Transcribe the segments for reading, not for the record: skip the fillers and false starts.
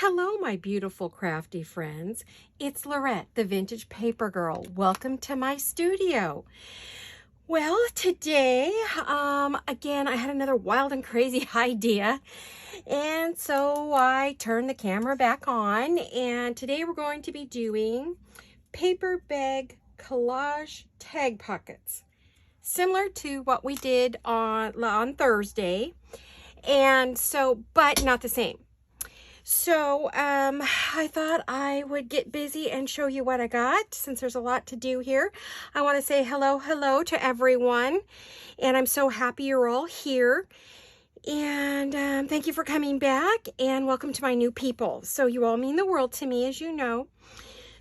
Hello, my beautiful crafty friends. It's Laurette, the Vintage Paper Girl. Welcome to my studio. Well, today, again, I had another wild and crazy idea. And so I turned the camera back on. And today we're going to be doing paper bag collage tag pockets. Similar to what we did on Thursday. And so, but not the same. So I thought I would get busy and show you what I got since there's a lot to do here. I want to say hello to everyone, and I'm so happy you're all here. And thank you for coming back, and welcome to my new people. So you all mean the world to me, as you know.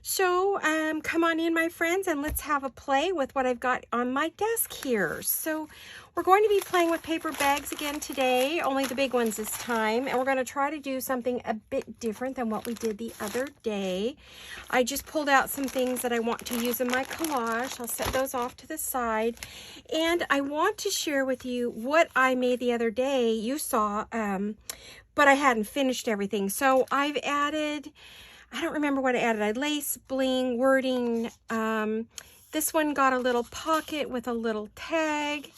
So come on in, my friends, and let's have a play with what I've got on my desk here. So we're going to be playing with paper bags again today, only the big ones this time, and we're going to try to do something a bit different than what we did the other day. I just pulled out some things that I want to use in my collage. I'll set those off to the side, and I want to share with you what I made the other day. You saw, but I hadn't finished everything. So I've added, I don't remember what I added. I lace, bling, wording. This one got a little pocket with a little tag.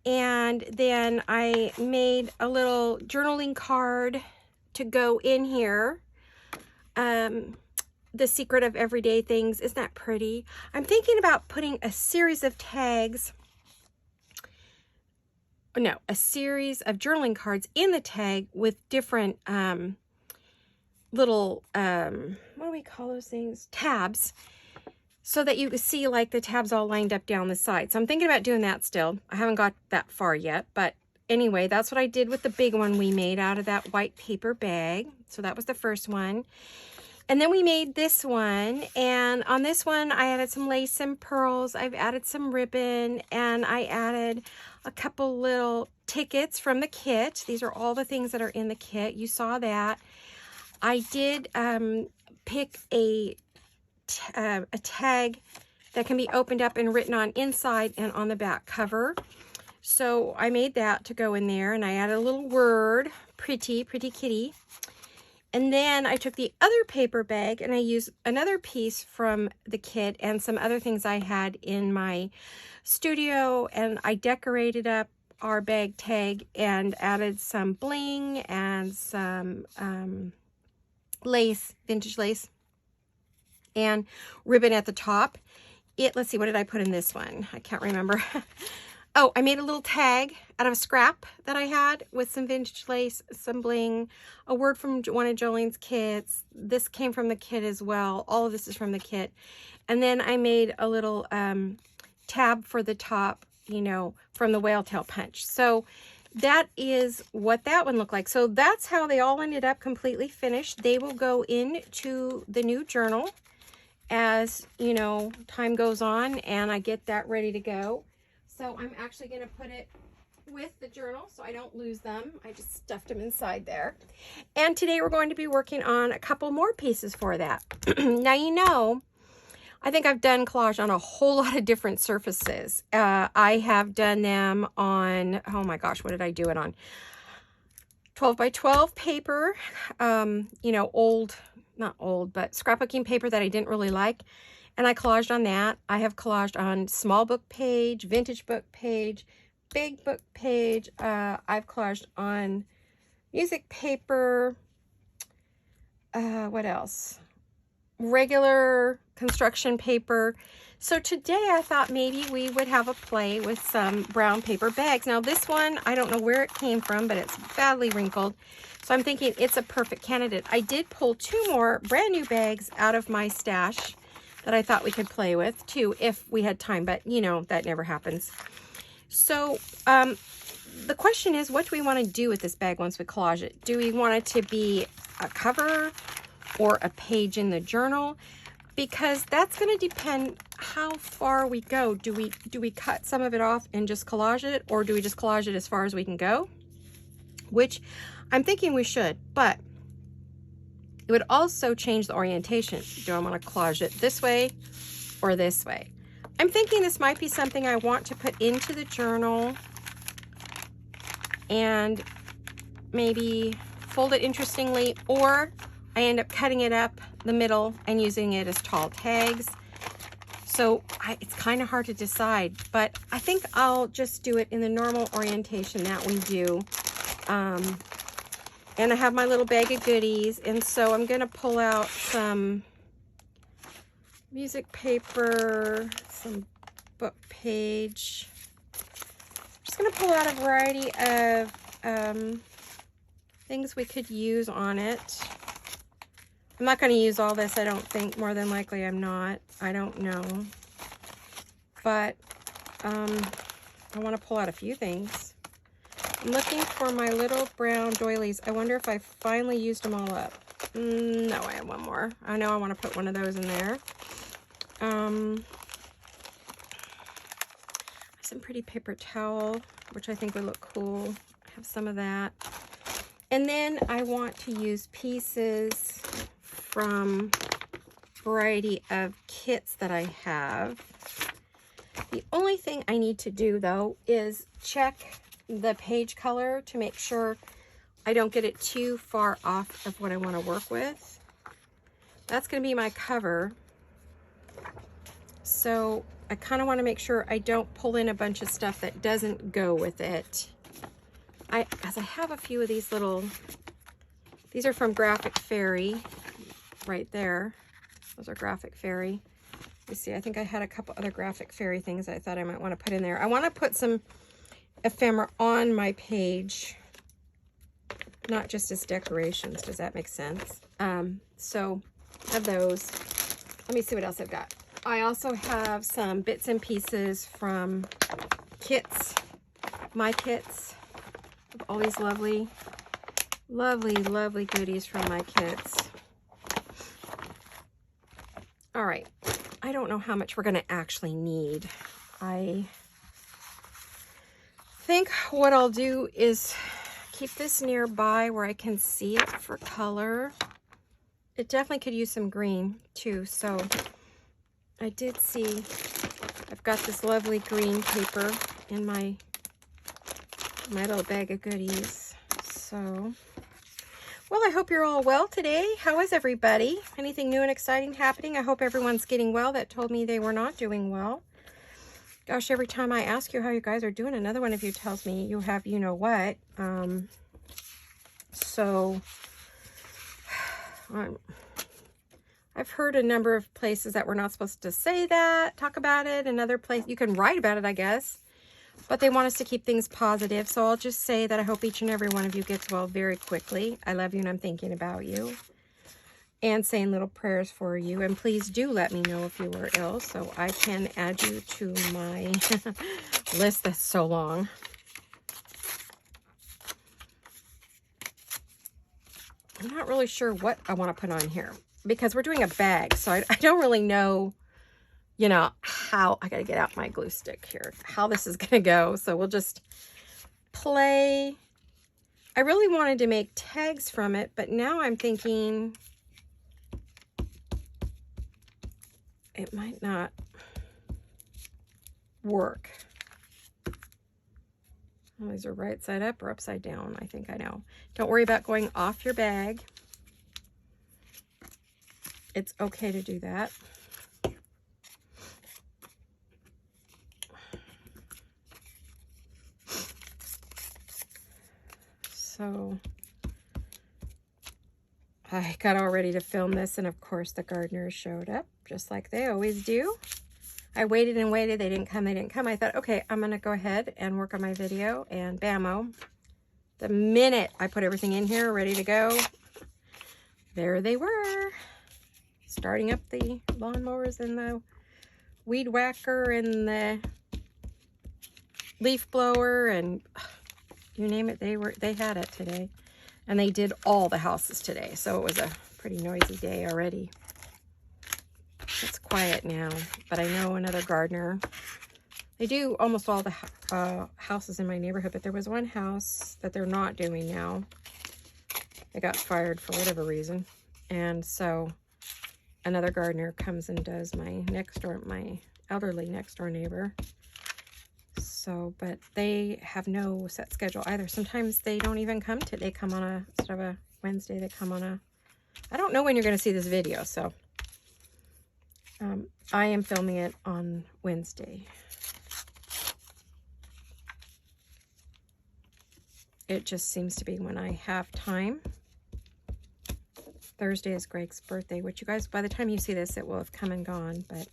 And then I made a little journaling card to go in here. The secret of everyday things. Isn't that pretty? I'm thinking about putting a series of tags. No, a series of journaling cards in the tag with different little, what do we call those things? Tabs. So that you can see like the tabs all lined up down the side. So I'm thinking about doing that still. I haven't got that far yet. But anyway, that's what I did with the big one we made out of that white paper bag. So that was the first one. And then we made this one. And on this one, I added some lace and pearls. I've added some ribbon. And I added a couple little tickets from the kit. These are all the things that are in the kit. You saw that. I did pick a tag that can be opened up and written on inside and on the back cover. So I made that to go in there, and I added a little word, pretty kitty. And then I took the other paper bag and I used another piece from the kit and some other things I had in my studio, and I decorated up our bag tag and added some bling and some lace, vintage lace, and ribbon at the top. Let's see, what did I put in this one? I can't remember. Oh, I made a little tag out of a scrap that I had with some vintage lace, some bling, a word from one of Jolene's kits. This came from the kit as well. All of this is from the kit. And then I made a little tab for the top, you know, from the whale tail punch. So that is what that one looked like. So that's how they all ended up completely finished. They will go into the new journal as, you know, time goes on and I get that ready to go. So I'm actually going to put it with the journal so I don't lose them. I just stuffed them inside there. And today we're going to be working on a couple more pieces for that. Now, you know, I think I've done collage on a whole lot of different surfaces. I have done them on, oh my gosh, what did I do it on? 12 by 12 paper, you know, not old, but scrapbooking paper that I didn't really like. And I collaged on that. I have collaged on small book page, vintage book page, big book page. I've collaged on music paper. What else? Regular construction paper. So today I thought maybe we would have a play with some brown paper bags. Now this one, I don't know where it came from, but it's badly wrinkled. So I'm thinking it's a perfect candidate. I did pull two more brand new bags out of my stash that I thought we could play with too if we had time, but you know, that never happens. So the question is, what do we want to do with this bag once we collage it? Do we want it to be a cover or a page in the journal? Because that's going to depend how far we go. Do we cut some of it off and just collage it, or do we just collage it as far as we can go? Which I'm thinking we should, but it would also change the orientation. Do I want to collage it this way or this way? I'm thinking this might be something I want to put into the journal and maybe fold it interestingly, or I end up cutting it up the middle and using it as tall tags. So it's kind of hard to decide, but I think I'll just do it in the normal orientation that we do. And I have my little bag of goodies, and so I'm going to pull out some music paper, some book page. I'm just going to pull out a variety of things we could use on it. I'm not going to use all this, I don't think. More than likely I'm not. I don't know. But I want to pull out a few things. I'm looking for my little brown doilies. I wonder if I finally used them all up. No, I have one more. I know I want to put one of those in there. Some pretty paper towel, which I think would look cool. I have some of that. And then I want to use pieces from a variety of kits that I have. The only thing I need to do, though, is check the page color to make sure I don't get it too far off of what I want to work with. That's going to be my cover. So I kind of want to make sure I don't pull in a bunch of stuff that doesn't go with it. As I have a few of these little, these are from Graphic Fairy, right there. Those are Graphic Fairy. You see, I think I had a couple other Graphic Fairy things I thought I might want to put in there. I want to put some ephemera on my page, not just as decorations. Does that make sense? So I have those. Let me see what else I've got. I also have some bits and pieces from kits, my kits. All these lovely, lovely, lovely goodies from my kits. All right, I don't know how much we're going to actually need. I think what I'll do is keep this nearby where I can see it for color. It definitely could use some green too, so I did see I've got this lovely green paper in my little bag of goodies. So, well, I hope you're all well today. How is everybody? Anything new and exciting happening? I hope everyone's getting well that told me they were not doing well. Gosh, every time I ask you how you guys are doing, another one of you tells me you have you know what. So I've heard a number of places that we're not supposed to say that, talk about it. Another place, you can write about it, I guess. But they want us to keep things positive. So I'll just say that I hope each and every one of you gets well very quickly. I love you and I'm thinking about you. And saying little prayers for you. And please do let me know if you were ill so I can add you to my list that's so long. I'm not really sure what I want to put on here because we're doing a bag. So I don't really know, you know, how I got to get out my glue stick here, how this is going to go. So we'll just play. I really wanted to make tags from it, but now I'm thinking it might not work. Oh, these are right side up or upside down. I think I know. Don't worry about going off your bag. It's okay to do that. So I got all ready to film this, and of course the gardeners showed up just like they always do. I waited and waited. They didn't come. I thought, okay, I'm going to go ahead and work on my video, and bammo. The minute I put everything in here ready to go, there they were. Starting up the lawnmowers and the weed whacker and the leaf blower and you name it, they had it today. And they did all the houses today, so it was a pretty noisy day already. It's quiet now, but I know another gardener. They do almost all the houses in my neighborhood, but there was one house that they're not doing now. They got fired for whatever reason. And so another gardener comes and does my elderly next door neighbor. So, but they have no set schedule either. Sometimes they don't even come they come on instead of a Wednesday, they come on a I don't know when you're going to see this video, so I am filming it on Wednesday. It just seems to be when I have time. Thursday is Greg's birthday, which you guys, by the time you see this, it will have come and gone, but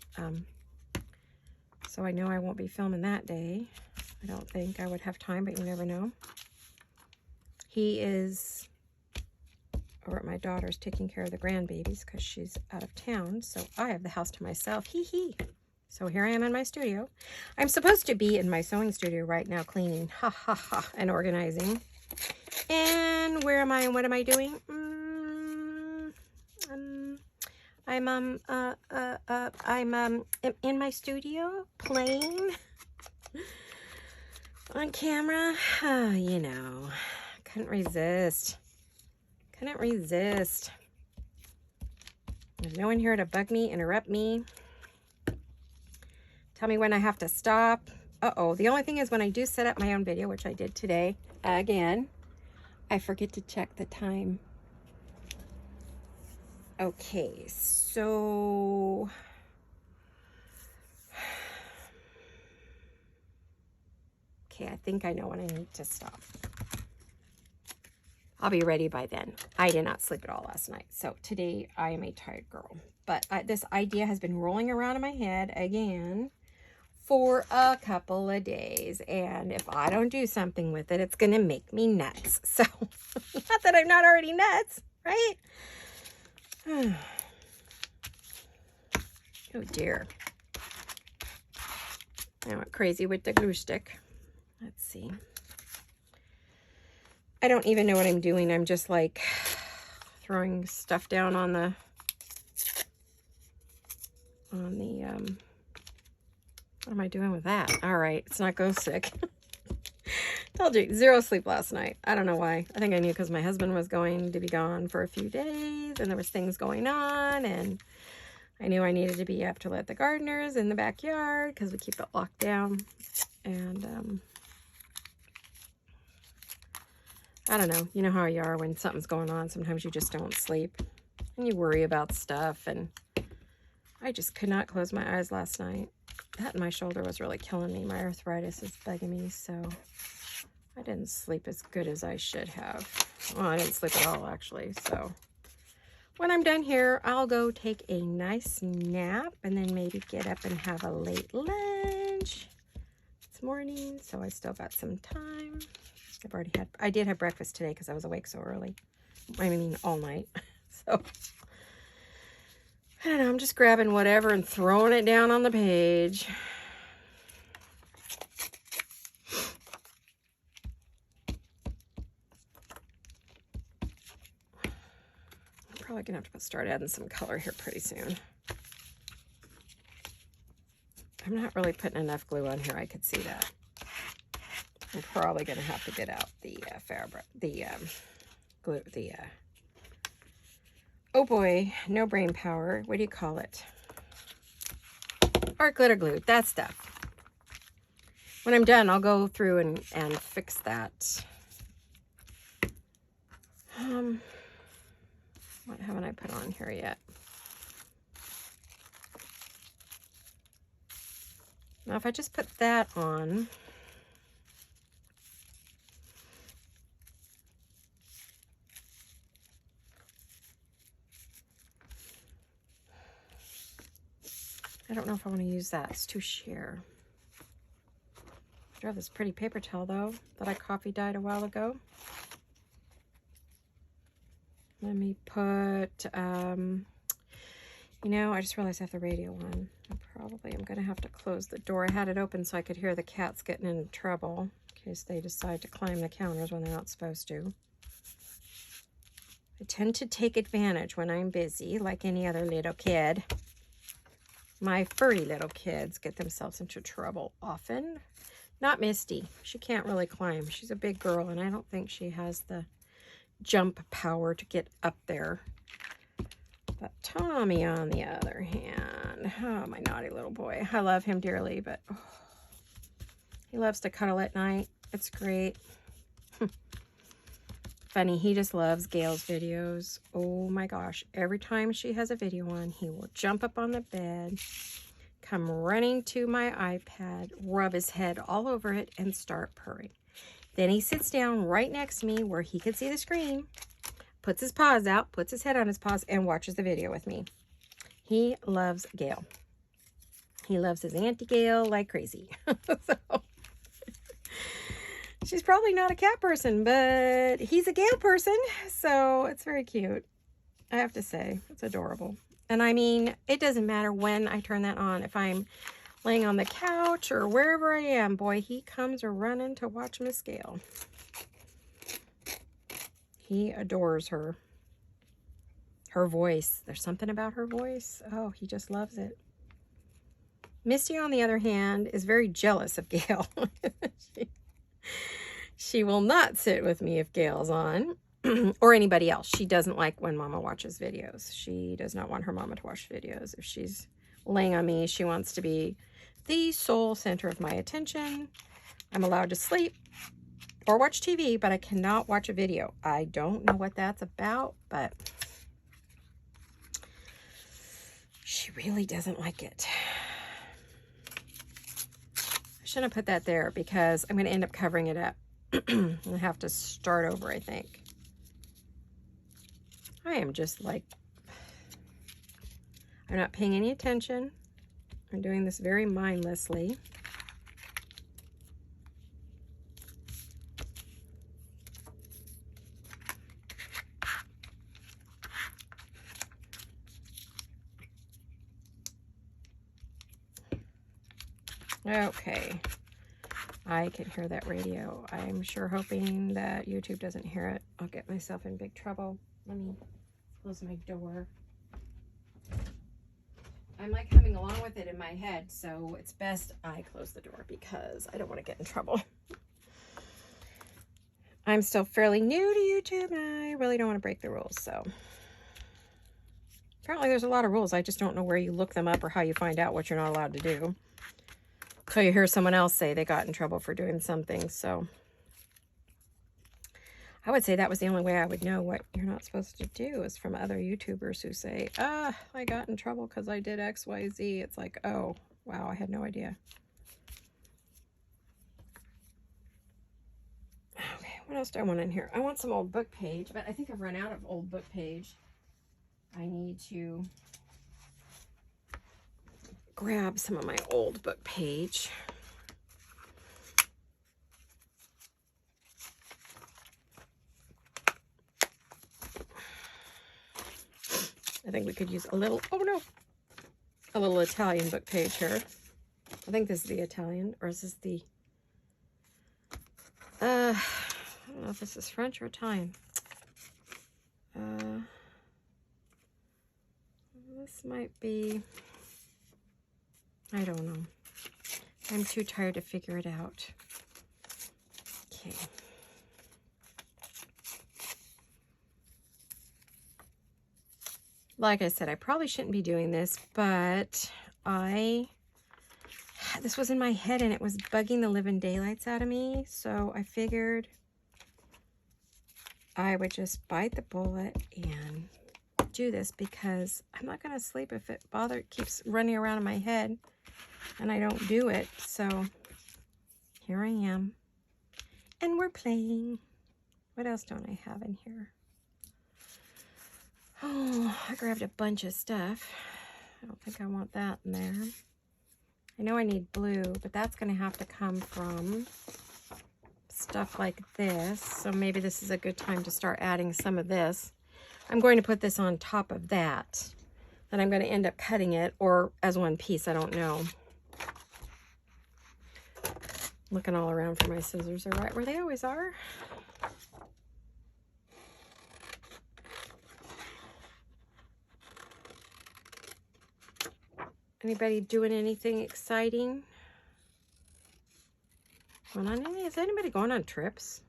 so I know I won't be filming that day. I don't think I would have time, but you never know. He is over at my daughter's taking care of the grandbabies because she's out of town, so I have the house to myself. Hee hee. So here I am in my studio. I'm supposed to be in my sewing studio right now cleaning, ha ha ha, and organizing. And where am I and what am I doing? I'm in my studio playing on camera. You know, couldn't resist. Couldn't resist. There's no one here to bug me, interrupt me, tell me when I have to stop. Uh-oh. The only thing is when I do set up my own video, which I did today, again, I forget to check the time. Okay, so okay, I think I know when I need to stop. I'll be ready by then. I did not sleep at all last night, so today I am a tired girl. But this idea has been rolling around in my head again for a couple of days, and if I don't do something with it, it's gonna make me nuts. So, not that I'm not already nuts, right? Oh dear. I went crazy with the glue stick. Let's see. I don't even know what I'm doing. I'm just like throwing stuff down on the what am I doing with that? All right, it's not ghost sick. Told you, 0 sleep last night. I don't know why. I think I knew because my husband was going to be gone for a few days and there was things going on, and I knew I needed to be up to let the gardeners in the backyard because we keep it locked down. And I don't know. You know how you are when something's going on. Sometimes you just don't sleep and you worry about stuff, and I just could not close my eyes last night. That and my shoulder was really killing me. My arthritis is bugging me, so I didn't sleep as good as I should have. Well, I didn't sleep at all, actually. So when I'm done here, I'll go take a nice nap and then maybe get up and have a late lunch. It's morning, so I still got some time. I did have breakfast today because I was awake so early. I mean, all night. So I don't know, I'm just grabbing whatever and throwing it down on the page. I'm probably gonna have to start adding some color here pretty soon. I'm not really putting enough glue on here, I could see that. I'm probably gonna have to get out the fabric, the glue, oh boy, no brain power. What do you call it? Art glitter glue, that stuff. When I'm done, I'll go through and fix that. What haven't I put on here yet? Now, if I just put that on, I don't know if I want to use that. It's too sheer. I do have this pretty paper towel, though, that I coffee dyed a while ago. Let me put, you know, I just realized I have the radio on. I'm going to have to close the door. I had it open so I could hear the cats getting in trouble in case they decide to climb the counters when they're not supposed to. I tend to take advantage when I'm busy, like any other little kid. My furry little kids get themselves into trouble often. Not Misty. She can't really climb. She's a big girl, and I don't think she has the jump power to get up there. But Tommy, on the other hand, oh, my naughty little boy. I love him dearly, but oh, he loves to cuddle at night. It's great. funny. He just loves Gail's videos. Oh my gosh. Every time she has a video on, he will jump up on the bed, come running to my iPad, rub his head all over it, and start purring. Then he sits down right next to me where he can see the screen, puts his paws out, puts his head on his paws, and watches the video with me. He loves Gail. He loves his Auntie Gail like crazy. So, she's probably not a cat person, but he's a Gail person, so it's very cute. I have to say, it's adorable. And I mean, it doesn't matter when I turn that on. If I'm laying on the couch or wherever I am, boy, he comes running to watch Miss Gail. He adores her. Her voice. There's something about her voice. Oh, he just loves it. Misty, on the other hand, is very jealous of Gail. She will not sit with me if Gail's on. Or anybody else. She doesn't like when Mama watches videos. She does not want her mama to watch videos. If she's laying on me, she wants to be the sole center of my attention. I'm allowed to sleep or watch TV, but I cannot watch a video. I don't know what that's about, but she really doesn't like it. I shouldn't have put that there because I'm going to end up covering it up. I'll have to start over, I think. I am just like, I'm not paying any attention. I'm doing this very mindlessly. Okay. I can hear that radio. I'm sure hoping that YouTube doesn't hear it. I'll get myself in big trouble. Let me close my door. I'm like coming along with it in my head, so it's best I close the door because I don't want to get in trouble. I'm still fairly new to YouTube and I really don't want to break the rules, so. Apparently there's a lot of rules. I just don't know where you look them up or how you find out what you're not allowed to do. So you hear someone else say they got in trouble for doing something, so. I would say that was the only way I would know what you're not supposed to do is from other YouTubers who say, I got in trouble because I did X, Y, Z. It's like, oh, wow, I had no idea. Okay, what else do I want in here? I want some old book page, but I think I've run out of old book page. I need to grab some of my old book page. I think we could use a little, oh no, a little Italian book page here. I think this is the Italian, or is this the, I don't know if this is French or Italian. This might be, I don't know. I'm too tired to figure it out. Okay. Like I said, I probably shouldn't be doing this, but this was in my head and it was bugging the living daylights out of me. So I figured I would just bite the bullet and do this because I'm not going to sleep if it keeps running around in my head and I don't do it. So here I am and we're playing. What else don't I have in here? Oh, I grabbed a bunch of stuff. I don't think I want that in there. I know I need blue, but that's going to have to come from stuff like this. So maybe this is a good time to start adding some of this. I'm going to put this on top of that. Then I'm going to end up cutting it or as one piece. I don't know. Looking all around for my scissors are right where they always are. Anybody doing anything exciting? Is anybody going on trips?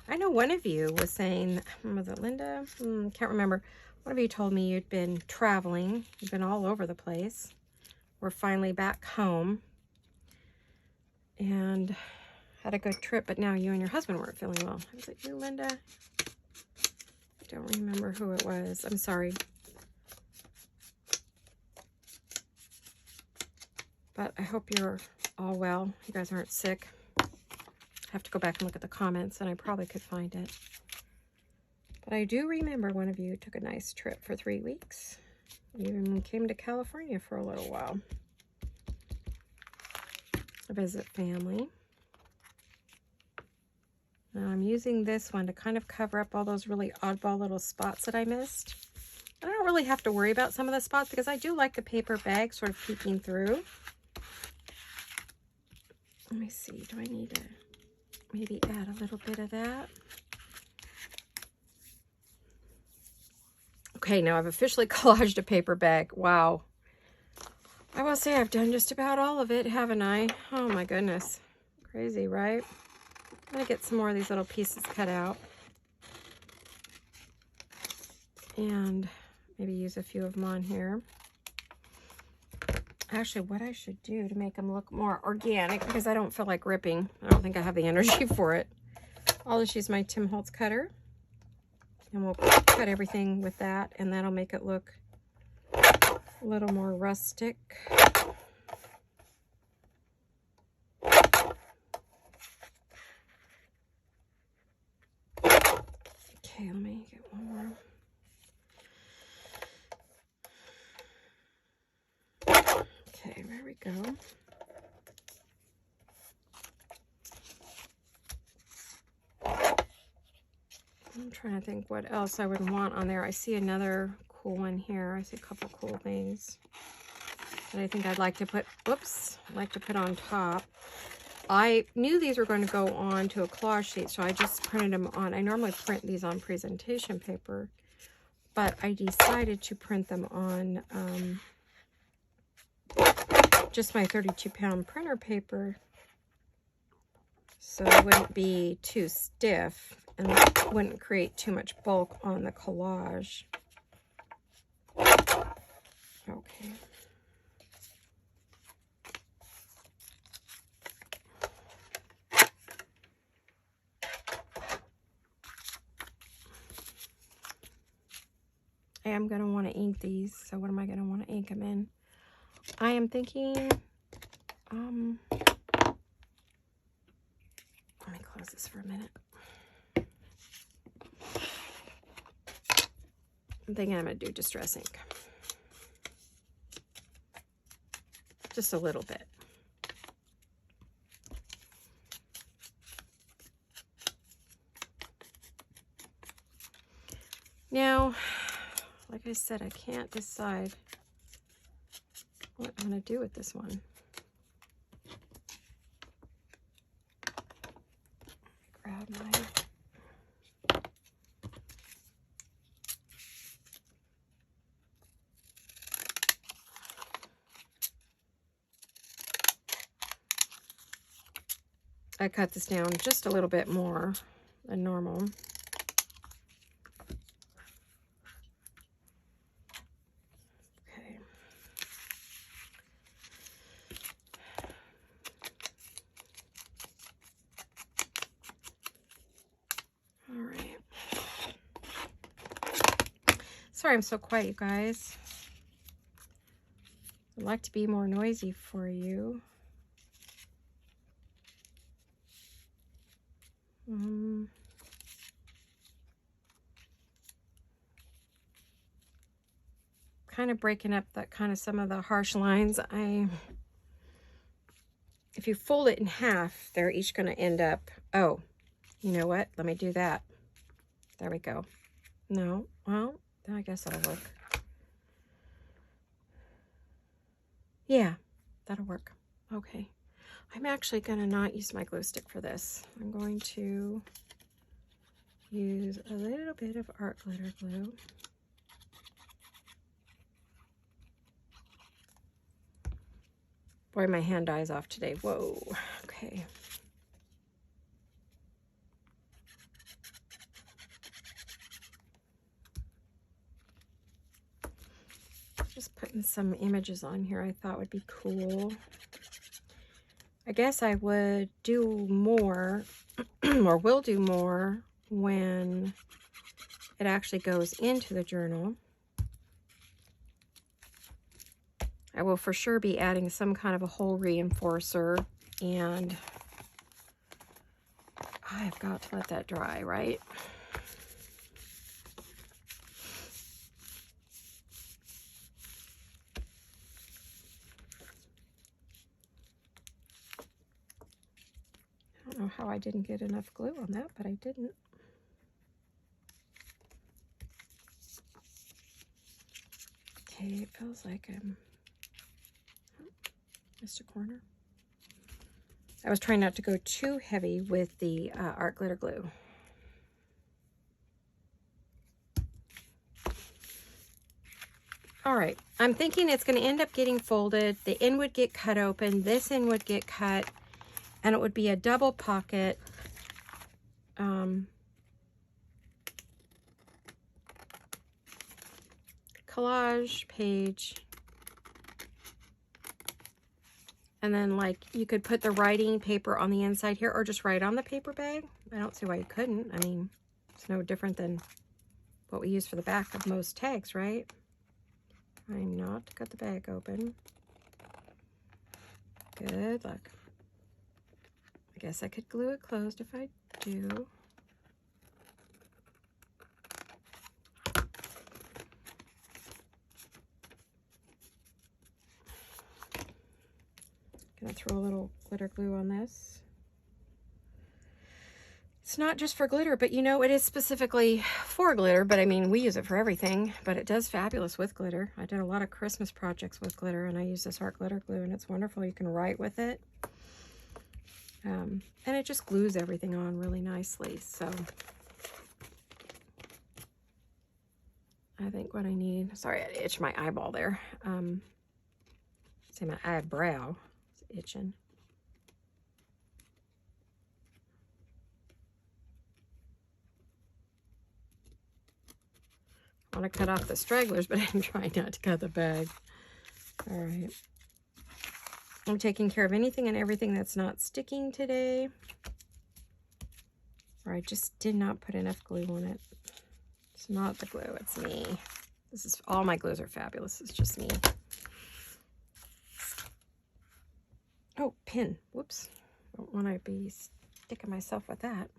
I know one of you was saying, was it Linda? Can't remember. One of you told me you'd been traveling. You've been all over the place. We're finally back home. And had a good trip, but now you and your husband weren't feeling well. Was it you, Linda? don't remember who it was. I'm sorry. But I hope you're all well. You guys aren't sick. I have to go back and look at the comments, and I probably could find it. But I do remember one of you took a nice trip for 3 weeks. You even came to California for a little while to visit family. Now I'm using this one to kind of cover up all those really oddball little spots that I missed. I don't really have to worry about some of the spots because I do like the paper bag sort of peeking through. Let me see, do I need to maybe add a little bit of that? Okay, now I've officially collaged a paper bag. Wow. I will say I've done just about all of it, haven't I? Oh my goodness. Crazy, right? I'm going to get some more of these little pieces cut out. And maybe use a few of them on here. Actually, what I should do to make them look more organic, because I don't feel like ripping. I don't think I have the energy for it. I'll just use my Tim Holtz cutter. And we'll cut everything with that, and that'll make it look a little more rustic. Okay, let me get one more. Okay, there we go. I'm trying to think what else I would want on there. I see another cool one here. I see a couple cool things that I think I'd like to put, on top. I knew these were going to go on to a collage sheet, so I just printed them on. I normally print these on presentation paper, but I decided to print them on just my 32-pound printer paper, so it wouldn't be too stiff and wouldn't create too much bulk on the collage. Okay. I am going to want to ink these, so what am I going to want to ink them in? I am thinking, let me close this for a minute. I'm thinking I'm going to do Distress ink. Just a little bit. Now, like I said, I can't decide what I'm going to do with this one. Grab my... I cut this down just a little bit more than normal. Okay. All right. Sorry I'm so quiet, you guys. I'd like to be more noisy for you. Kind of breaking up that kind of some of the harsh lines. If you fold it in half, they're each going to end up, oh, you know what? Let me do that. There we go. No, well, I guess that'll work. Yeah, that'll work. Okay. I'm actually going to not use my glue stick for this. I'm going to use a little bit of art glitter glue. Boy, my hand dies off today. Whoa. Okay. Just putting some images on here I thought would be cool. I guess I would do more, or will do more, when it actually goes into the journal. I will for sure be adding some kind of a hole reinforcer, and I've got to let that dry, right? I don't know how I didn't get enough glue on that, but I didn't. Okay, it feels like I'm... missed a corner. I was trying not to go too heavy with the art glitter glue. All right, I'm thinking it's going to end up getting folded. The end would get cut open, this end would get cut, and it would be a double pocket. Collage page. And then, like, you could put the writing paper on the inside here, or just write on the paper bag. I don't see why you couldn't. I mean, it's no different than what we use for the back of most tags, right? Trying not to cut the bag open. Good luck. I guess I could glue it closed if I do. Gonna throw a little glitter glue on this. It's not just for glitter, but you know, it is specifically for glitter, but I mean, we use it for everything, but it does fabulous with glitter. I did a lot of Christmas projects with glitter, and I use this art glitter glue, and it's wonderful. You can write with it. And it just glues everything on really nicely. So I think what I need, sorry, I itched my eyeball there. Say my eyebrow, it's itching. I want to cut off the stragglers, but I'm trying not to cut the bag. All right. I'm taking care of anything and everything that's not sticking today. Or I just did not put enough glue on it. It's not the glue, it's me. This is, all my glues are fabulous. It's just me. Oh, pin. Whoops. Don't want to be sticking myself with that.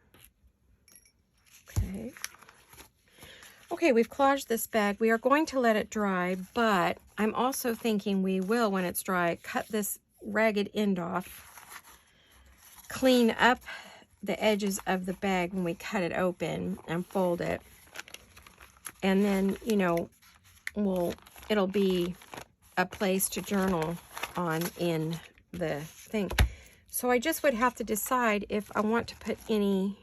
Okay. Okay, we've collaged this bag. We are going to let it dry, but I'm also thinking we will, when it's dry, cut this ragged end off, clean up the edges of the bag when we cut it open, and fold it. And then, you know, it'll be a place to journal on in the thing. So I just would have to decide if I want to put any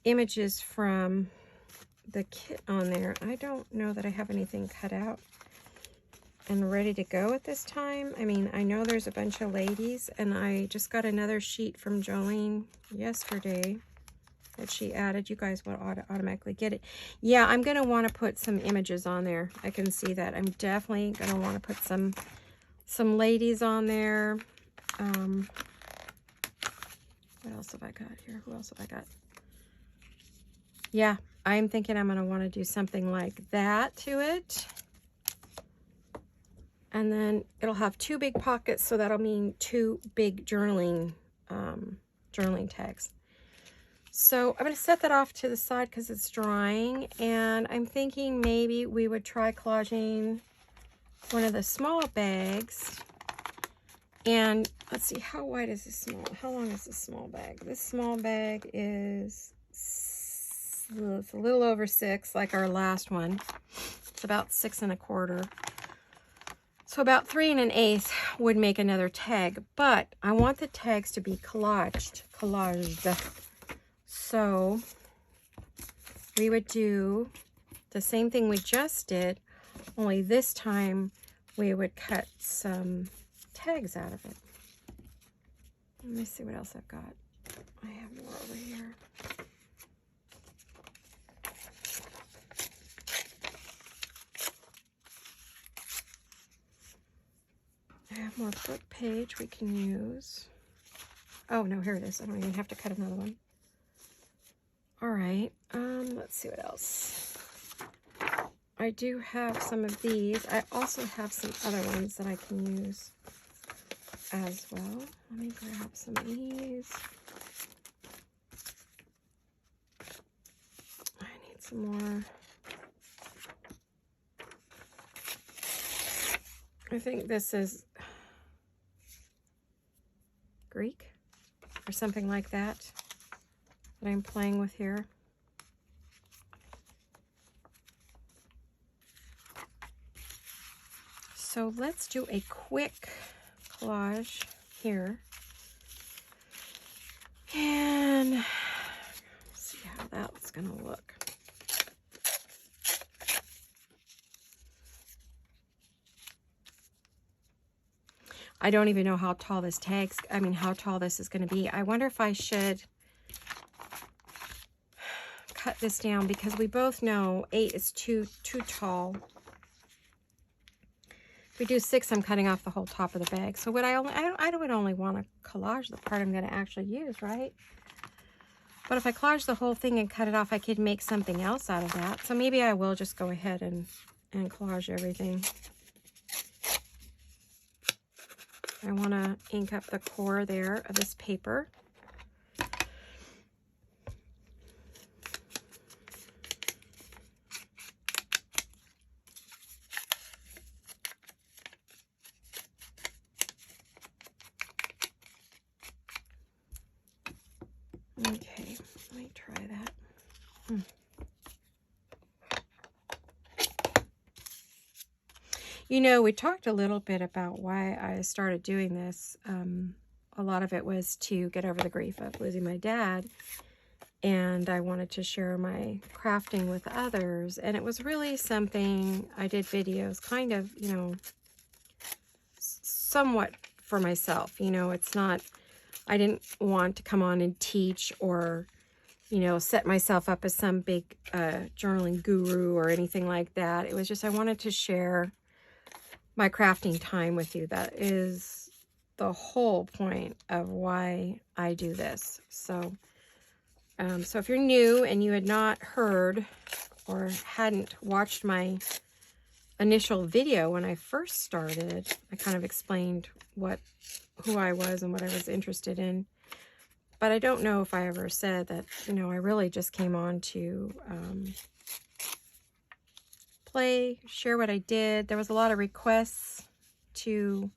images from the kit on there. I don't know that I have anything cut out and ready to go at this time. I mean, I know there's a bunch of ladies, and I just got another sheet from Jolene yesterday that she added. You guys will automatically get it. Yeah, I'm going to want to put some images on there. I can see that. I'm definitely going to want to put some ladies on there. What else have I got here? Who else have I got? Yeah, I'm thinking I'm going to want to do something like that to it. And then it'll have 2 big pockets, so that'll mean 2 big journaling tags. So I'm going to set that off to the side because it's drying, and I'm thinking maybe we would try collaging one of the small bags. And let's see, how wide is this small? How long is this small bag? This small bag is, it's a little over 6, like our last one. It's about 6 1/4. So about 3 1/8 would make another tag, but I want the tags to be collaged. So we would do the same thing we just did, only this time we would cut some tags out of it. Let me see what else I've got. I have more over here. I have more book page we can use. Oh, no, here it is. I don't even have to cut another one. All right, let's see what else. I do have some of these. I also have some other ones that I can use as well. Let me grab some of these. I need some more. I think this is Greek or something like that that I'm playing with here. So let's do a quick collage here. And see how that's gonna look. I don't even know how tall this how tall this is gonna be. I wonder if I should cut this down, because we both know 8 is too tall. If we do 6, I'm cutting off the whole top of the bag. So what I would only want to collage the part I'm going to actually use, right? But if I collage the whole thing and cut it off, I could make something else out of that. So maybe I will just go ahead and collage everything. I want to ink up the core there of this paper. Okay, let me try that. You know, we talked a little bit about why I started doing this. A lot of it was to get over the grief of losing my dad, and I wanted to share my crafting with others, and it was really something I did videos kind of, you know, somewhat for myself. You know, it's not, I didn't want to come on and teach or, you know, set myself up as some big journaling guru or anything like that. It was just, I wanted to share my crafting time with you. That is the whole point of why I do this. So, so if you're new and you had not heard or hadn't watched my initial video when I first started, I kind of explained who I was and what I was interested in. But I don't know if I ever said that, you know, I really just came on to play, share what I did. There was a lot of requests from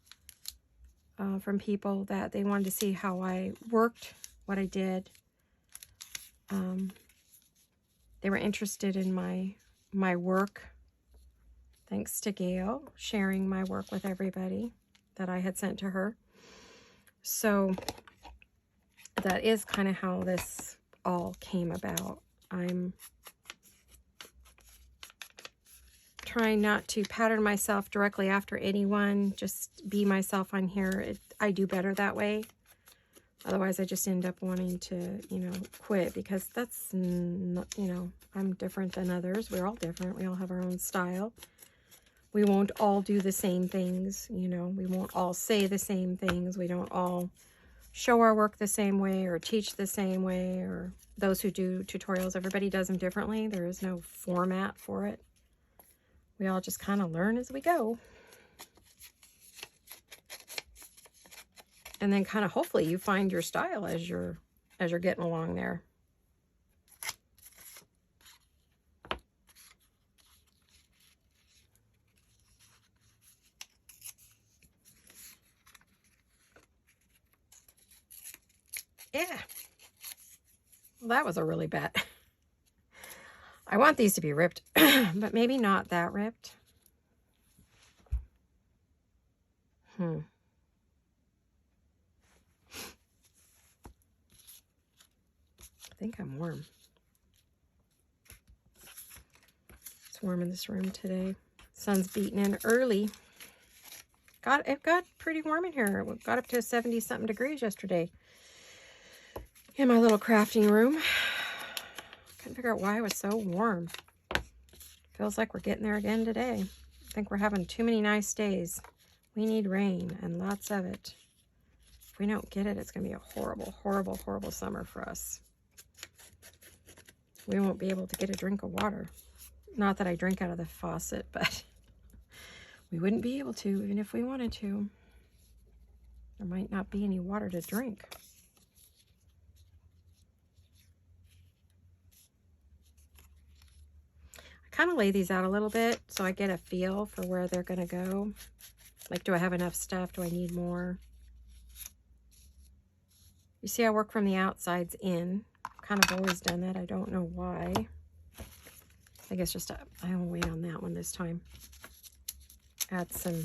people that they wanted to see how I worked, what I did. They were interested in my work. Thanks to Gail sharing my work with everybody that I had sent to her. So that is kind of how this all came about. I'm trying not to pattern myself directly after anyone, just be myself on here. I do better that way. Otherwise, I just end up wanting to, you know, quit, because that's not, you know, I'm different than others. We're all different. We all have our own style. We won't all do the same things, you know. We won't all say the same things. We don't all show our work the same way or teach the same way, or those who do tutorials, everybody does them differently. There is no format for it. We all just kind of learn as we go. And then kind of hopefully you find your style as you're getting along there. Yeah. Well, that was a really bad. I want these to be ripped, but maybe not that ripped. I think I'm warm. It's warm in this room today. Sun's beating in early. It got pretty warm in here. It got up to 70-something degrees yesterday in my little crafting room. Couldn't figure out why it was so warm. Feels like we're getting there again today. I think we're having too many nice days. We need rain, and lots of it. If we don't get it, it's going to be a horrible, horrible, horrible summer for us. we won't be able to get a drink of water. Not that I drink out of the faucet, but we wouldn't be able to even if we wanted to. There might not be any water to drink. I kind of lay these out a little bit so I get a feel for where they're going to go. Like, do I have enough stuff? Do I need more? You see, I work from the outsides in. I've kind of always done that. I don't know why. I guess just I will wait on that one this time. Add some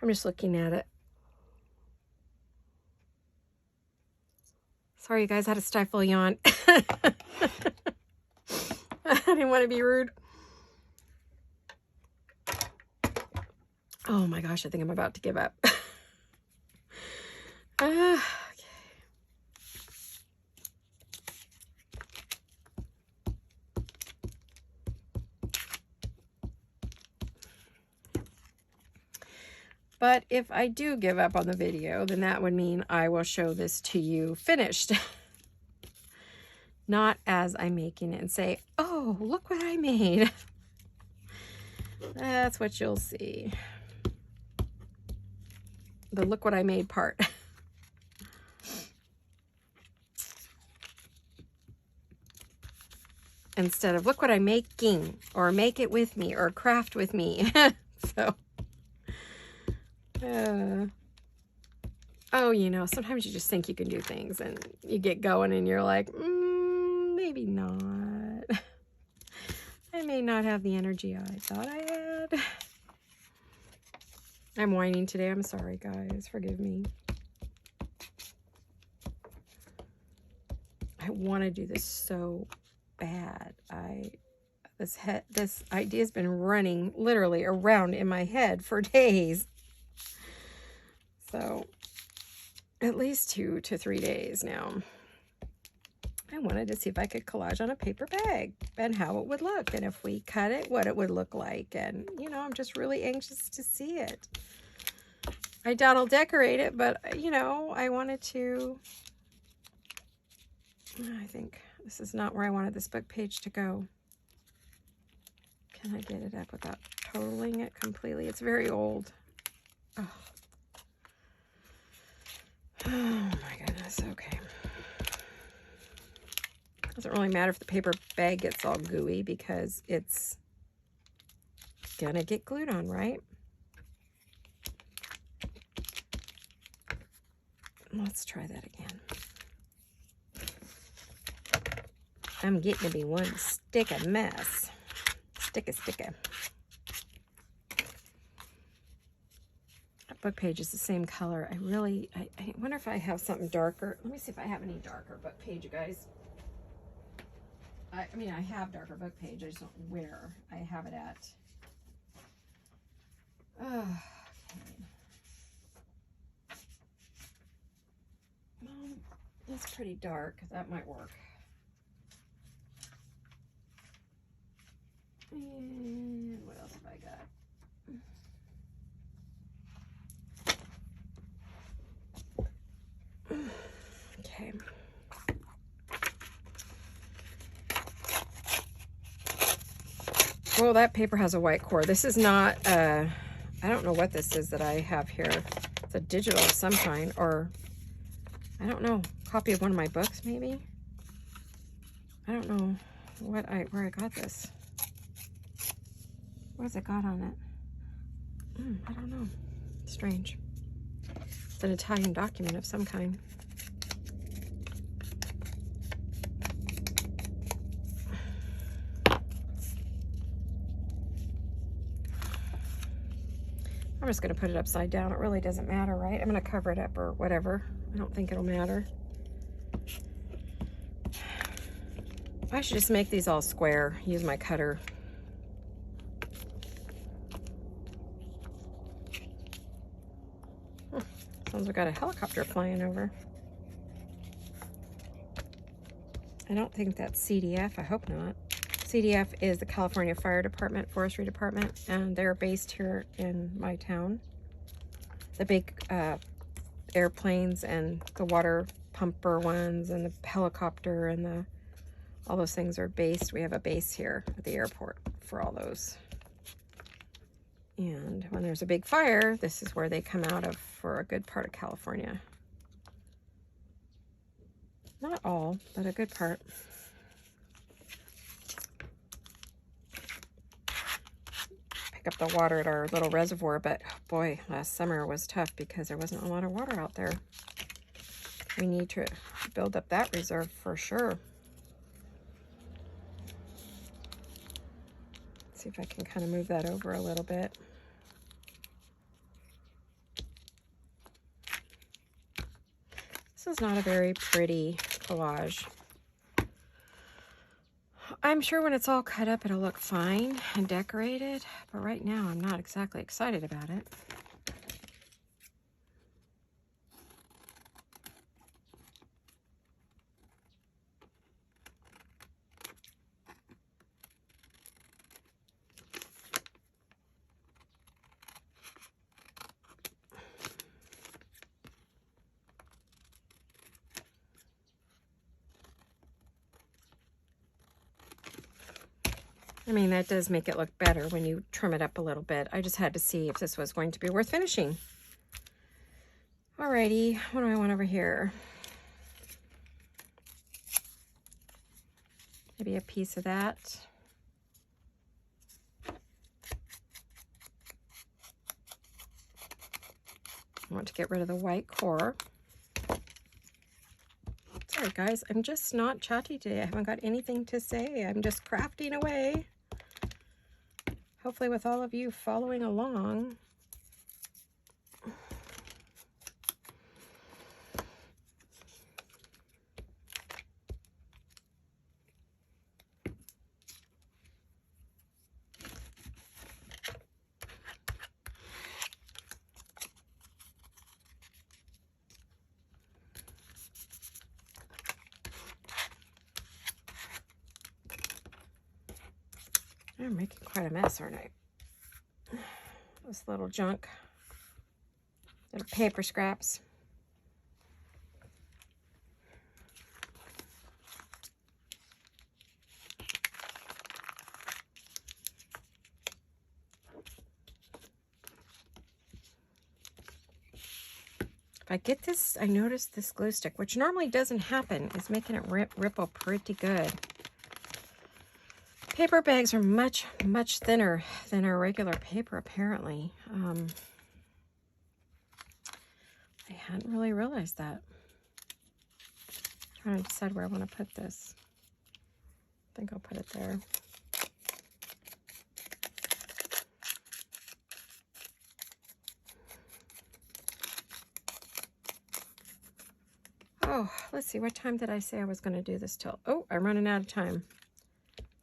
I'm just looking at it. Sorry, you guys, I had to stifle a yawn. I didn't want to be rude. Oh my gosh, I think I'm about to give up. Okay. But if I do give up on the video, then that would mean I will show this to you finished. Not as I'm making it and say, oh, look what I made. That's what you'll see. The look what I made part. Instead of look what I'm making, or make it with me, or craft with me. So, oh, you know, sometimes you just think you can do things and you get going and you're like, maybe not. I may not have the energy I thought I had. I'm whining today. I'm sorry, guys. Forgive me. I want to do this so bad. This idea's been running literally around in my head for days. So at least 2 to 3 days now. I wanted to see if I could collage on a paper bag and how it would look, and if we cut it, what it would look like. And you know, I'm just really anxious to see it. I doubt I'll decorate it, but you know, I wanted to. I think this is not where I wanted this book page to go. Can I get it up without totaling it completely? It's very old. Oh, oh my goodness. Okay. Doesn't really matter if the paper bag gets all gooey because it's gonna get glued on, right? Let's try that again. I'm getting to be one stick of mess. Sticky. That book page is the same color. I wonder if I have something darker. Let me see if I have any darker book page, you guys. I mean, I have darker book page. I just don't know where I have it at. Okay. That's pretty dark. That might work. And what else have I got? Okay. Well, that paper has a white core. This is not, I don't know what this is that I have here. It's a digital of some kind, or I don't know, copy of one of my books, maybe? I don't know where I got this. What's it got on it? I don't know. Strange. It's an Italian document of some kind. I'm just going to put it upside down. It really doesn't matter, right? I'm going to cover it up or whatever. I don't think it'll matter. I should just make these all square. Use my cutter. Sounds like we got a helicopter flying over. I don't think that's CDF. I hope not. CDF is the California Fire Department, Forestry Department, and they're based here in my town. The big airplanes and the water pumper ones and the helicopter and all those things are based. We have a base here at the airport for all those. And when there's a big fire, this is where they come out of for a good part of California. Not all, but a good part. Pick up the water at our little reservoir, but boy, last summer was tough because there wasn't a lot of water out there. We need to build up that reserve for sure. See if I can kind of move that over a little bit. This is not a very pretty collage. I'm sure when it's all cut up, it'll look fine and decorated, but right now I'm not exactly excited about it. I mean, that does make it look better when you trim it up a little bit. I just had to see if this was going to be worth finishing. Alrighty, what do I want over here? Maybe a piece of that. I want to get rid of the white core. Sorry guys, I'm just not chatty today. I haven't got anything to say. I'm just crafting away. Hopefully with all of you following along. I'm making quite a mess, aren't I? This little junk, little paper scraps. If I get this, I noticed this glue stick, which normally doesn't happen, is making it ripple pretty good. Paper bags are much, much thinner than our regular paper, apparently. I hadn't really realized that. I'm trying to decide where I want to put this. I think I'll put it there. Oh, let's see. What time did I say I was going to do this till? Oh, I'm running out of time.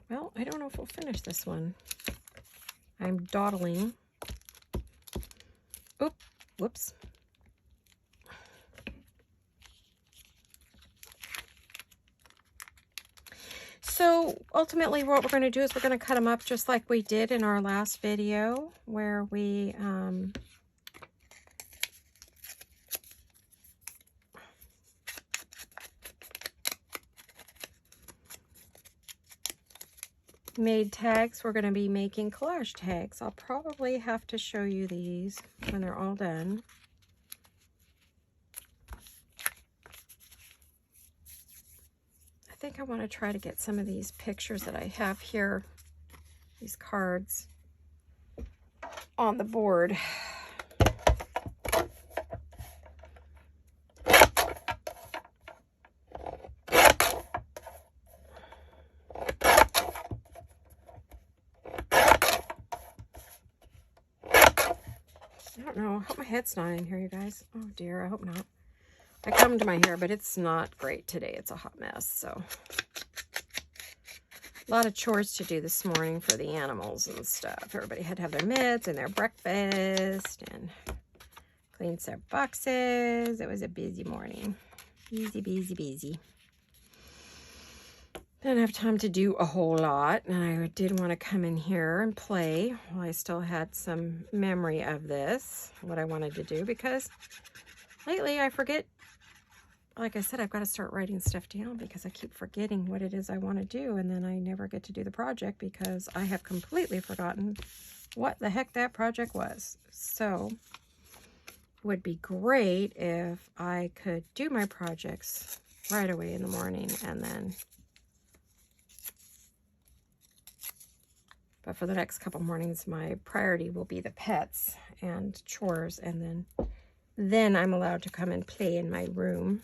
Well, I don't know if we'll finish this one. I'm dawdling. Oop, whoops. So ultimately what we're going to do is we're going to cut them up just like we did in our last video where we made tags. We're going to be making collage tags. I'll probably have to show you these when they're all done. I think I want to try to get some of these pictures that I have here, these cards, on the board. I don't know. I hope my head's not in here, you guys. Oh dear, I hope not. I combed my hair, but it's not great today. It's a hot mess, so. A lot of chores to do this morning for the animals and stuff. Everybody had to have their meds and their breakfast and clean their boxes. It was a busy morning. Busy, busy, busy. Didn't have time to do a whole lot, and I did want to come in here and play while I still had some memory of this, what I wanted to do, because lately I forget. Like I said, I've got to start writing stuff down because I keep forgetting what it is I want to do, and then I never get to do the project because I have completely forgotten what the heck that project was. So it would be great if I could do my projects right away in the morning, and then, but for the next couple mornings, my priority will be the pets and chores, and then I'm allowed to come and play in my room.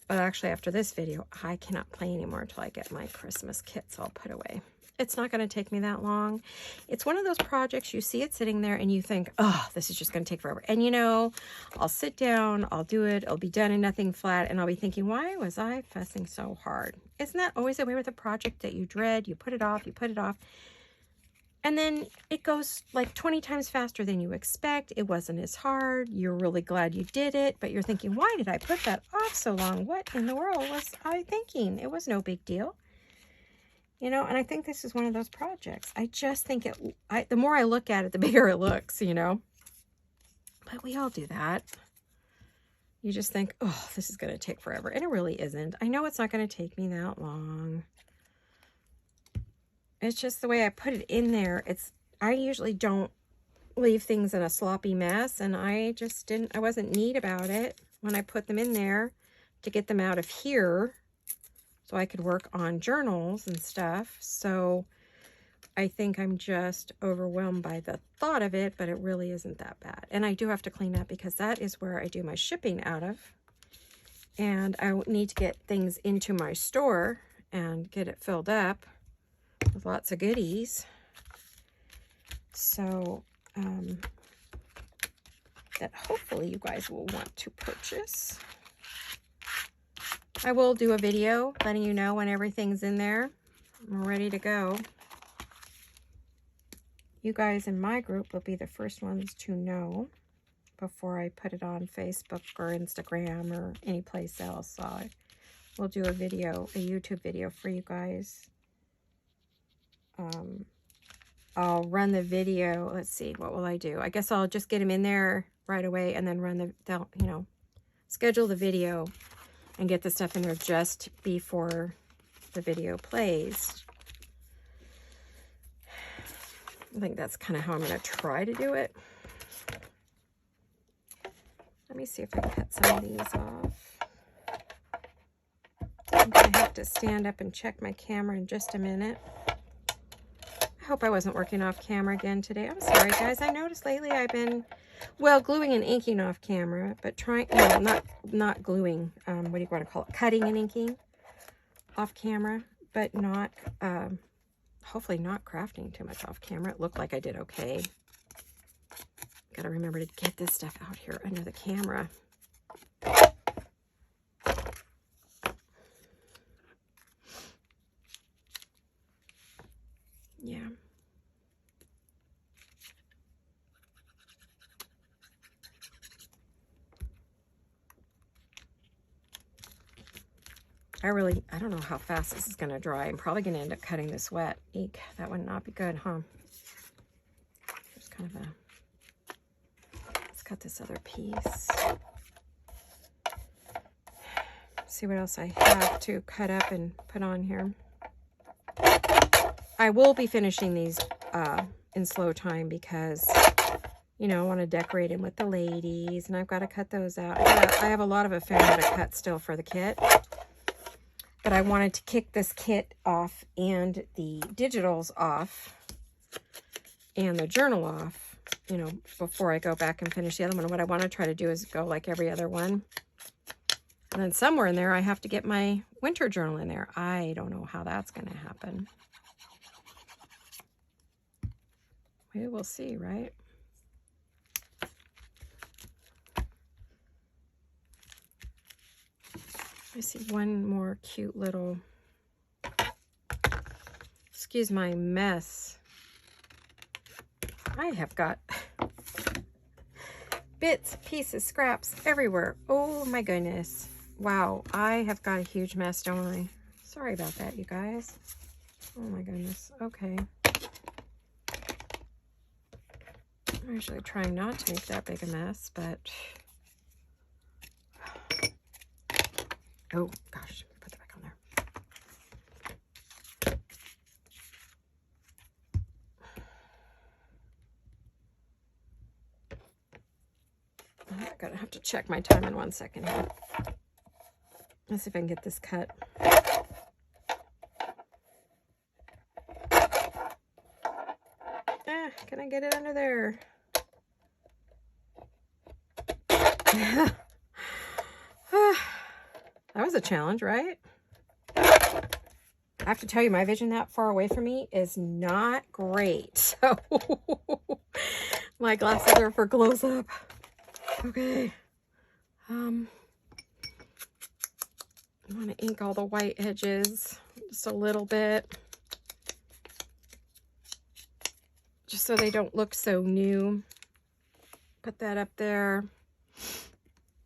But actually, after this video, I cannot play anymore until I get my Christmas kits all put away. It's not going to take me that long. It's one of those projects, you see it sitting there and you think, oh, this is just going to take forever. And you know, I'll sit down, I'll do it, it'll be done in nothing flat, and I'll be thinking, why was I fussing so hard? Isn't that always the way with a project that you dread? You put it off, and then it goes like 20 times faster than you expect. It wasn't as hard. You're really glad you did it, but you're thinking, why did I put that off so long? What in the world was I thinking? It was no big deal. You know, and I think this is one of those projects. I just think the more I look at it, the bigger it looks, you know. But we all do that. You just think, oh, this is going to take forever. And it really isn't. I know it's not going to take me that long. It's just the way I put it in there. I usually don't leave things in a sloppy mess, and I wasn't neat about it when I put them in there to get them out of here so I could work on journals and stuff. So I think I'm just overwhelmed by the thought of it, but it really isn't that bad. And I do have to clean up because that is where I do my shipping out of. And I need to get things into my store and get it filled up with lots of goodies. So that hopefully you guys will want to purchase. I will do a video letting you know when everything's in there. I'm ready to go. You guys in my group will be the first ones to know before I put it on Facebook or Instagram or any place else. So I will do a video, a YouTube video for you guys. I'll run the video. Let's see, what will I do? I guess I'll just get them in there right away and then run schedule the video and get the stuff in there just before the video plays. I think that's kind of how I'm going to try to do it. Let me see if I can cut some of these off. I'm going to have to stand up and check my camera in just a minute. I hope I wasn't working off camera again today. I'm sorry, guys. I noticed lately I've been, well, gluing and inking off camera, but not gluing, what do you want to call it? Cutting and inking off camera, but not, hopefully not crafting too much off camera. It looked like I did okay. Got to remember to get this stuff out here under the camera. Yeah. I don't know how fast this is going to dry. I'm probably going to end up cutting this wet. Eek, that would not be good, huh? There's kind of let's cut this other piece. See what else I have to cut up and put on here. I will be finishing these in slow time because, you know, I want to decorate them with the ladies, and I've got to cut those out. I have a lot of ephemera to cut still for the kit, but I wanted to kick this kit off and the digitals off and the journal off, you know, before I go back and finish the other one. What I want to try to do is go like every other one. And then somewhere in there, I have to get my winter journal in there. I don't know how that's going to happen. We will see, right? I see one more cute little, excuse my mess. I have got bits, pieces, scraps everywhere. Oh my goodness. Wow, I have got a huge mess, don't I? Sorry about that, you guys. Oh my goodness. Okay. I'm usually trying not to make that big a mess, but... Oh, gosh. Put that back on there. I'm gonna have to check my time in 1 second here. Let's see if I can get this cut. Can I get it under there? That was a challenge, right? I have to tell you, my vision that far away from me is not great. So my glasses are for close up. Okay. I want to ink all the white edges just a little bit, just so they don't look so new. Put that up there.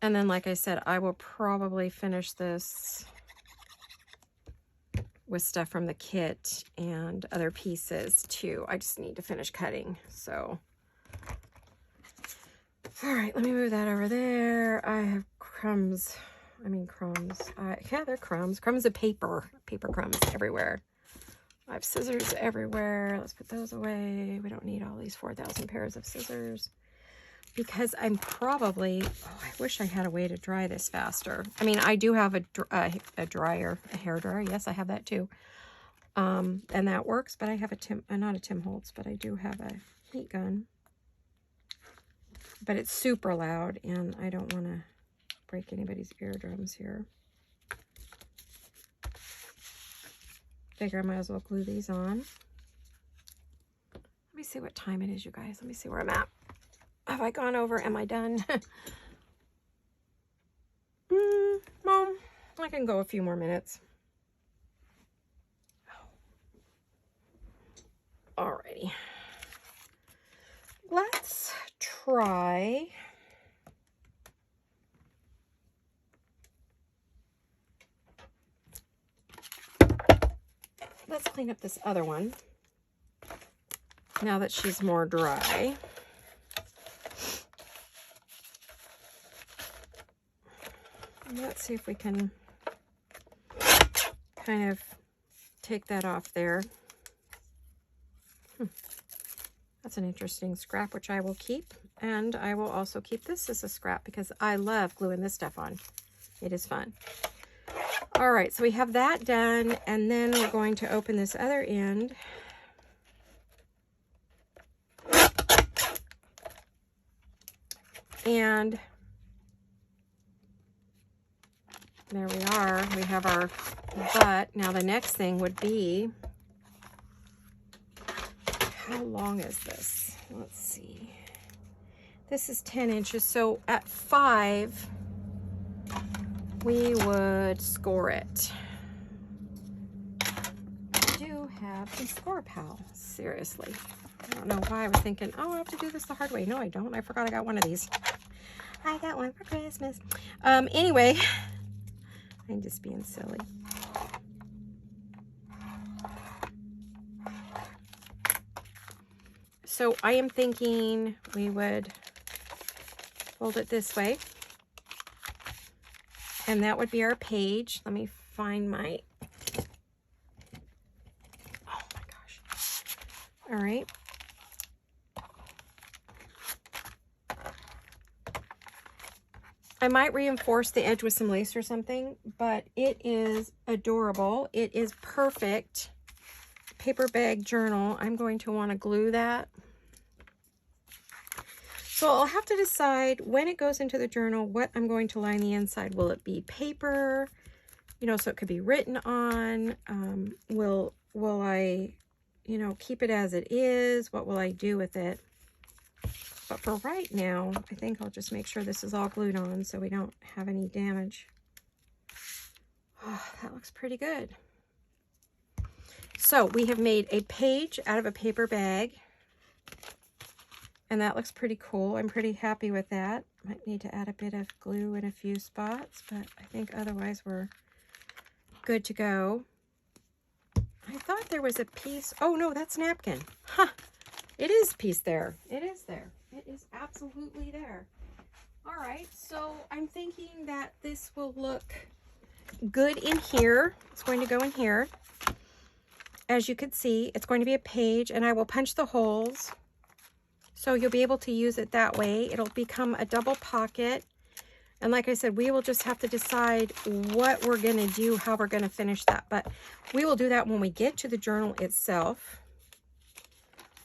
And then, like I said, I will probably finish this with stuff from the kit and other pieces too. I just need to finish cutting. So, all right, let me move that over there. I have crumbs. I mean crumbs. Yeah, they're crumbs. Crumbs of paper. Paper crumbs everywhere. I have scissors everywhere. Let's put those away. We don't need all these 4,000 pairs of scissors. Because I'm probably, oh, I wish I had a way to dry this faster. I mean, I do have a dryer, a hair dryer. Yes, I have that too. And that works, but I have not a Tim Holtz, but I do have a heat gun. But it's super loud, and I don't want to break anybody's eardrums here. Figure I might as well glue these on. Let me see what time it is, you guys. Let me see where I'm at. Have I gone over? Am I done? Well, I can go a few more minutes. Alrighty. Let's try... Let's clean up this other one now that she's more dry. Let's see if we can kind of take that off there. That's an interesting scrap, which I will keep. And I will also keep this as a scrap because I love gluing this stuff on. It is fun. All right, so we have that done. And then we're going to open this other end. And there we are. We have our butt. Now the next thing would be, how long is this? Let's see. This is 10 inches. So at 5, we would score it. I do have a score pal. Seriously. I don't know why I was thinking, oh, I have to do this the hard way. No, I don't. I forgot I got one of these. I got one for Christmas. Anyway, I'm just being silly. So I am thinking we would fold it this way. And that would be our page. Let me find my, oh my gosh. All right. I might reinforce the edge with some lace or something, but it is adorable. It is perfect. Paper bag journal. I'm going to want to glue that. So I'll have to decide when it goes into the journal what I'm going to line the inside. Will it be paper? You know, so it could be written on. Will I, you know, keep it as it is? What will I do with it? But for right now, I think I'll just make sure this is all glued on so we don't have any damage. Oh, that looks pretty good. So we have made a page out of a paper bag. And that looks pretty cool. I'm pretty happy with that. Might need to add a bit of glue in a few spots, but I think otherwise we're good to go. I thought there was a piece. Oh no, that's napkin. Huh. It is a piece there. It is there. It is absolutely there. All right, so I'm thinking that this will look good in here. It's going to go in here. As you can see, it's going to be a page, and I will punch the holes. So you'll be able to use it that way. It'll become a double pocket. And like I said, we will just have to decide what we're going to do, how we're going to finish that. But we will do that when we get to the journal itself.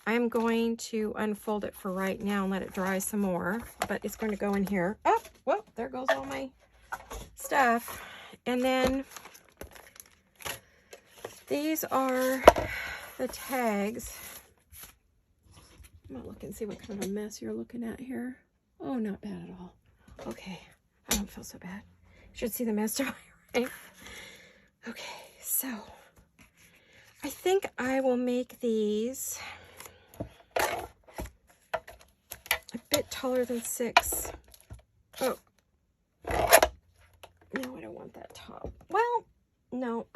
I'm going to unfold it for right now and let it dry some more. But it's going to go in here. Oh, well, there goes all my stuff. And then these are the tags. I'm gonna look and see what kind of a mess you're looking at here. Oh, not bad at all. Okay, I don't feel so bad. Should see the mess to my right. Okay, so I think I will make these a bit taller than 6. Oh, no, I don't want that top. Well, no,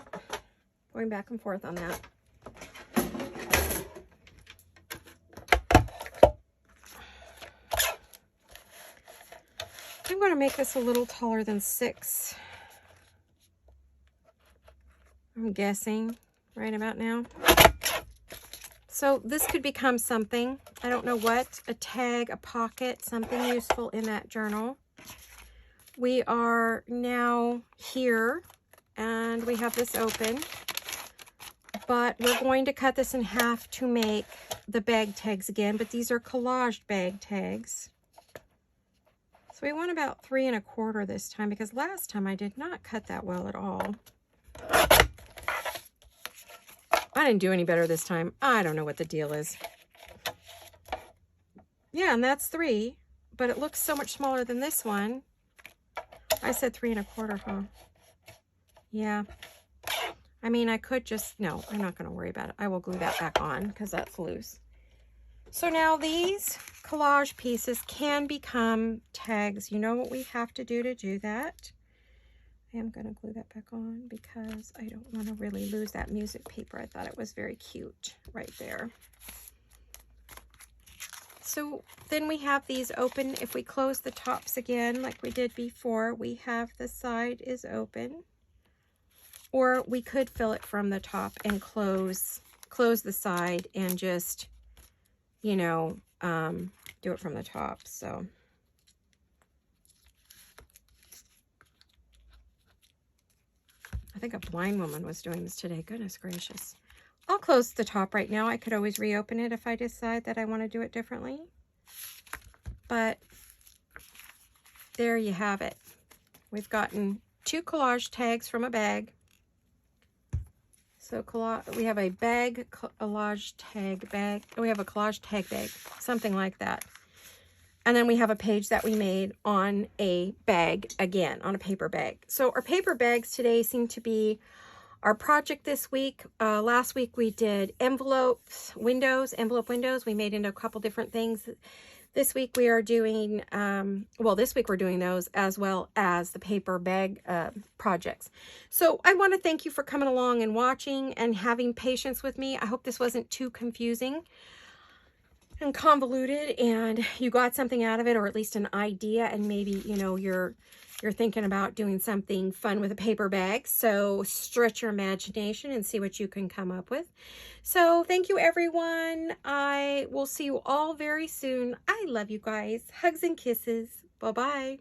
going back and forth on that. I'm going to make this a little taller than 6. I'm guessing right about now. So this could become something. I don't know what. A tag, a pocket, something useful in that journal. We are now here and we have this open. But we're going to cut this in half to make the bag tags again. But these are collaged bag tags. So we want about 3 1/4 this time, because last time I did not cut that well at all. I didn't do any better this time. I don't know what the deal is. Yeah, and that's 3, but it looks so much smaller than this one. I said 3 1/4, huh? Yeah. I mean, I could just, no, I'm not going to worry about it. I will glue that back on because that's loose. So now these collage pieces can become tags. You know what we have to do that? I am going to glue that back on because I don't want to really lose that music paper. I thought it was very cute right there. So then we have these open. If we close the tops again like we did before, we have the side is open. Or we could fill it from the top and close the side and just, you know, do it from the top. So I think a blind woman was doing this today. Goodness gracious. I'll close the top right now. I could always reopen it if I decide that I want to do it differently. But there you have it. We've gotten 2 collage tags from a bag. So we have a bag collage tag bag. We have a collage tag bag, something like that. And then we have a page that we made on a bag, again, on a paper bag. So our paper bags today seem to be our project this week. Last week we did envelope windows. We made into a couple different things. This week we are doing, this week we're doing those as well as the paper bag projects. So I want to thank you for coming along and watching and having patience with me. I hope this wasn't too confusing and convoluted and you got something out of it, or at least an idea, and maybe, you know, you're thinking about doing something fun with a paper bag. So stretch your imagination and see what you can come up with. So thank you, everyone. I will see you all very soon. I love you guys. Hugs and kisses. Bye-bye.